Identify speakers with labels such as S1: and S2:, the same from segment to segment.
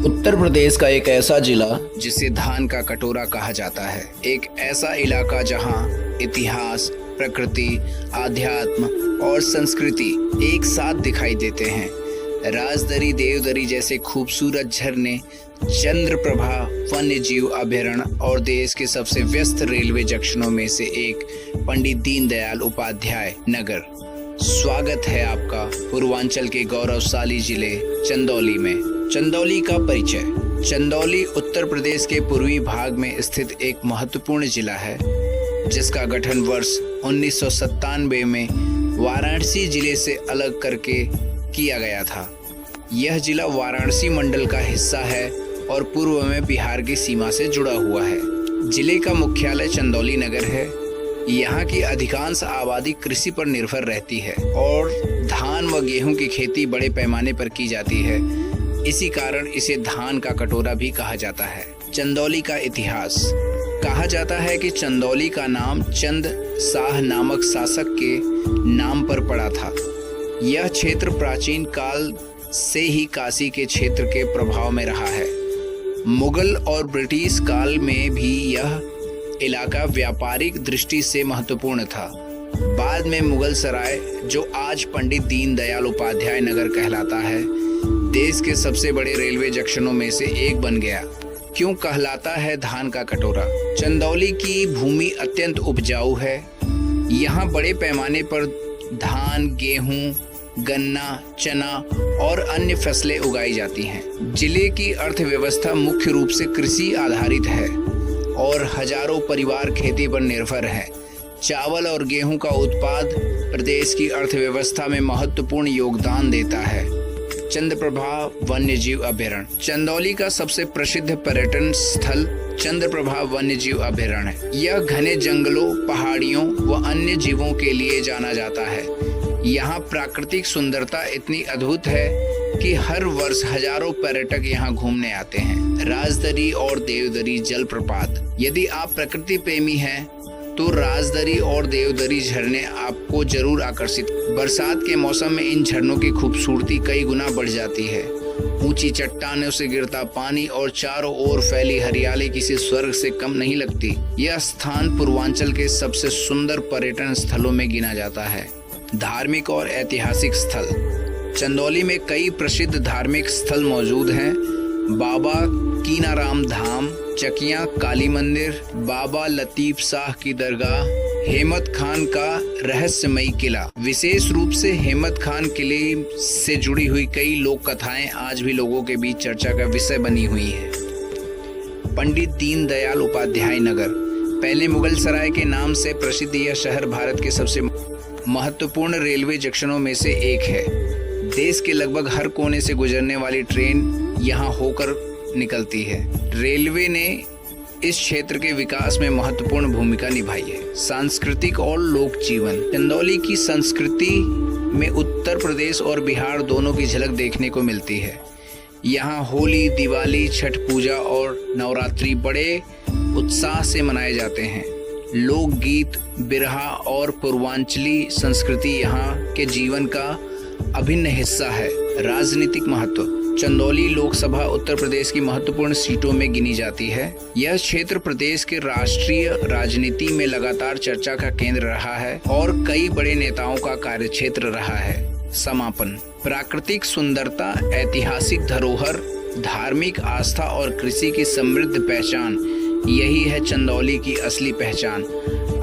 S1: उत्तर प्रदेश का एक ऐसा जिला जिसे धान का कटोरा कहा जाता है। एक ऐसा इलाका जहां इतिहास, प्रकृति, आध्यात्म और संस्कृति एक साथ दिखाई देते हैं। राजदरी, देवदरी जैसे खूबसूरत झरने, चंद्रप्रभा वन्य जीव अभयारण्य और देश के सबसे व्यस्त रेलवे जंक्शनों में से एक पंडित दीनदयाल उपाध्याय नगर। स्वागत है आपका पूर्वांचल के गौरवशाली जिले चंदौली में। चंदौली का परिचय। चंदौली उत्तर प्रदेश के पूर्वी भाग में स्थित एक महत्वपूर्ण जिला है, जिसका गठन वर्ष 1997 में वाराणसी जिले से अलग करके किया गया था। यह जिला वाराणसी मंडल का हिस्सा है और पूर्व में बिहार की सीमा से जुड़ा हुआ है। जिले का मुख्यालय चंदौली नगर है। यहाँ की अधिकांश आबादी कृषि पर निर्भर रहती है और धान व गेहूं की खेती बड़े पैमाने पर की जाती है। इसी कारण इसे धान का कटोरा भी कहा जाता है। चंदौली का इतिहास। कहा जाता है कि चंदौली का नाम चंद शाह नामक शासक के नाम पर पड़ा था। यह क्षेत्र प्राचीन काल से ही काशी के क्षेत्र के प्रभाव में रहा है। मुगल और ब्रिटिश काल में भी यह इलाका व्यापारिक दृष्टि से महत्वपूर्ण था। बाद में मुगल सराय, जो आज पंडित दीनदयाल उपाध्याय नगर कहलाता है, देश के सबसे बड़े रेलवे जंक्शनों में से एक बन गया। क्यों कहलाता है धान का कटोरा? चंदौली की भूमि अत्यंत उपजाऊ है। यहाँ बड़े पैमाने पर धान, गेहूं, गन्ना, चना और अन्य फसलें उगाई जाती हैं। जिले की अर्थव्यवस्था मुख्य रूप से कृषि आधारित है और हजारों परिवार खेती पर निर्भर हैं। चावल और गेहूं का उत्पाद प्रदेश की अर्थव्यवस्था में महत्वपूर्ण योगदान देता है। चंद्रप्रभा वन्य जीव अभयारण्य। चंदौली का सबसे प्रसिद्ध पर्यटन स्थल चंद्रप्रभा वन्य जीव अभयारण्य है। यह घने जंगलों, पहाड़ियों व अन्य जीवों के लिए जाना जाता है। यहाँ प्राकृतिक सुंदरता इतनी अद्भुत है कि हर वर्ष हजारों पर्यटक यहाँ घूमने आते हैं। राजदरी और देवदरी जलप्रपात। यदि आप प्रकृति प्रेमी हैं तो राजदरी और देवदरी झरने आपको जरूर आकर्षित। बरसात के मौसम में इन झरनों की खूबसूरती कई गुना बढ़ जाती है। ऊंची चट्टानों से गिरता पानी और चारों ओर फैली हरियाली किसी स्वर्ग से कम नहीं लगती। यह स्थान पूर्वांचल के सबसे सुंदर पर्यटन स्थलों में गिना जाता है। धार्मिक और ऐतिहासिक स्थल। चंदौली में कई प्रसिद्ध धार्मिक स्थल मौजूद हैं। बाबा कीनाराम धाम, चकिया काली मंदिर, बाबा लतीफ शाह की दरगाह, हेमत खान का रहस्यमयी किला। विशेष रूप से हेमत खान किले से जुड़ी हुई कई लोक कथाएं आज भी लोगों के बीच चर्चा का विषय बनी हुई है। पंडित दीनदयाल उपाध्याय नगर। पहले मुगल सराय के नाम से प्रसिद्ध यह शहर भारत के सबसे महत्वपूर्ण रेलवे जंक्शनों में से एक है। देश के लगभग हर कोने से गुजरने वाली ट्रेन यहाँ होकर निकलती है। रेलवे ने इस क्षेत्र के विकास में महत्वपूर्ण भूमिका निभाई है। सांस्कृतिक और लोक जीवन। चंदौली की संस्कृति में उत्तर प्रदेश और बिहार दोनों की झलक देखने को मिलती है। यहाँ होली, दिवाली, छठ पूजा और नवरात्रि बड़े उत्साह से मनाए जाते हैं। लोकगीत, बिरहा और पूर्वांचली संस्कृति यहाँ के जीवन का अभिन्न हिस्सा है। राजनीतिक महत्व। चंदौली लोकसभा उत्तर प्रदेश की महत्वपूर्ण सीटों में गिनी जाती है। यह क्षेत्र प्रदेश के राष्ट्रीय राजनीति में लगातार चर्चा का केंद्र रहा है और कई बड़े नेताओं का कार्यक्षेत्र रहा है। समापन। प्राकृतिक सुंदरता, ऐतिहासिक धरोहर, धार्मिक आस्था और कृषि की समृद्ध पहचान, यही है चंदौली की असली पहचान।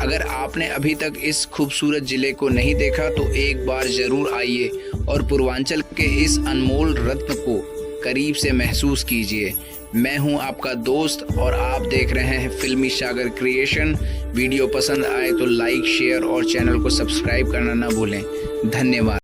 S1: अगर आपने अभी तक इस खूबसूरत जिले को नहीं देखा तो एक बार जरूर आइए और पूर्वांचल के इस अनमोल रत्न को करीब से महसूस कीजिए। मैं हूं आपका दोस्त और आप देख रहे हैं फिल्मी सागर क्रिएशन। वीडियो पसंद आए तो लाइक, शेयर और चैनल को सब्सक्राइब करना ना भूलें। धन्यवाद।